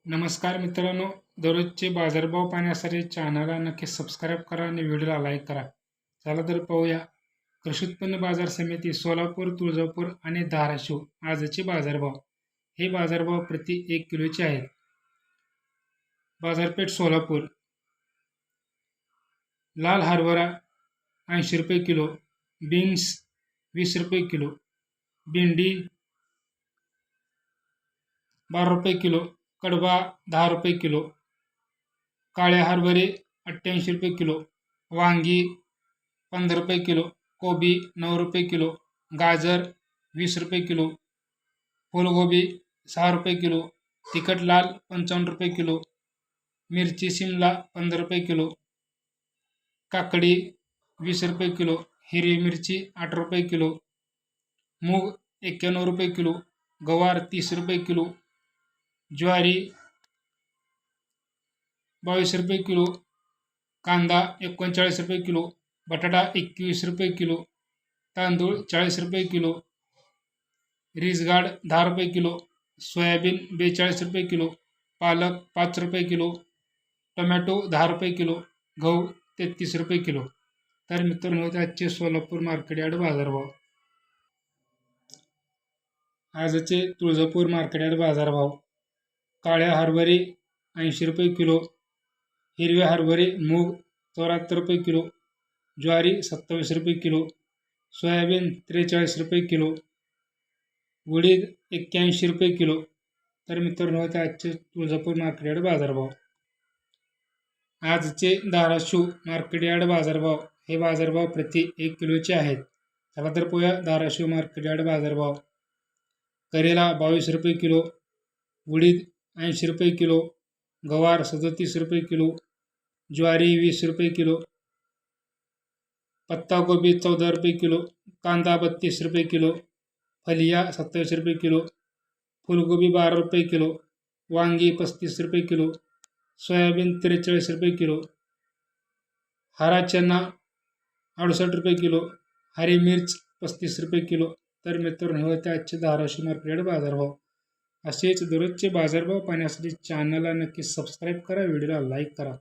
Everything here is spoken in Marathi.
नमस्कार मित्रांनो, दररोजचे बाजारभाव पाहण्यासाठी चॅनलला नक्की सबस्क्राईब करा आणि व्हिडिओला लाईक करा. चला तर पाहूया कृषी उत्पन्न बाजार समिती सोलापूर, तुळजापूर आणि धाराशिव आजचे बाजारभाव. हे बाजारभाव प्रति 1 किलोचे आहेत. बाजारपेठ सोलापूर. लाल हरभरा 80 रुपये किलो, बीन्स 20 रुपये किलो, भेंडी 12 रुपये किलो, कडबा 10 रुपये किलो, काळे हरभरे 88 रुपये किलो, वांगी 15 रुपये किलो, कोबी 9 रुपये किलो, गाजर 20 रुपये किलो, फूलगोबी 6 रुपये किलो, तिखट लाल 55 रुपये किलो, मिरची शिमला 15 रुपये किलो, काकडी 20 रुपये किलो, हिरवी मिरची 8 रुपये किलो, मूग 91 रुपये किलो, गवार 30 रुपये किलो, ज्वारी 22 रुपये किलो, कांदा 39 रुपये किलो, बटाटा 21 रुपये किलो, तांदूळ 40 रुपये किलो, रिसगाड 10 रुपये किलो, सोयाबीन 42 रुपये किलो, पालक 5 रुपये किलो, टोमॅटो 10 रुपये किलो, गहू 33 रुपये किलो. तर मित्रांनो, आजचे सोलापूर मार्केट यार्ड बाजारभाव. आजचे तुळजापूर मार्केट यार्ड बाजारभाव. काळ्या हरभरे 80 रुपये किलो, हिरवे हरभरे मूग 74 रुपये किलो, ज्वारी 27 रुपये किलो, सोयाबीन 43 रुपये किलो, उडीद 81 रुपये किलो. तर मित्रांनो, आजचे तुळजापूर मार्केट यार्ड बाजारभाव. आजचे धाराशिव मार्केट यार्ड बाजारभाव. हे बाजारभाव प्रति 1 किलोचे आहेत. चला तर पाहूया धाराशिव मार्केट यार्ड बाजारभाव. करेला 22 रुपये किलो, उडीद 80 रुपये किलो, गवार 37 रुपये किलो, ज्वारी 20 रुपये किलो, पत्तागोबी 14 रुपये किलो, कांदा 32 रुपये किलो, फलिया 27 रुपये किलो, फूलगोबी 12 रुपये किलो, वांगी 35 रुपये किलो, सोयाबीन 43 रुपये किलो, हरा चना 68 रुपये किलो, हरी मिर्च 35 रुपये किलो. तर मित्रांनो, हे आजचे धाराशिव मार्केट यार्ड बाजारभाव. असेच दररोजचे बाजारभाव पाहण्यासाठी चॅनलला नक्की सबस्क्राईब करा, व्हिडिओला लाईक करा.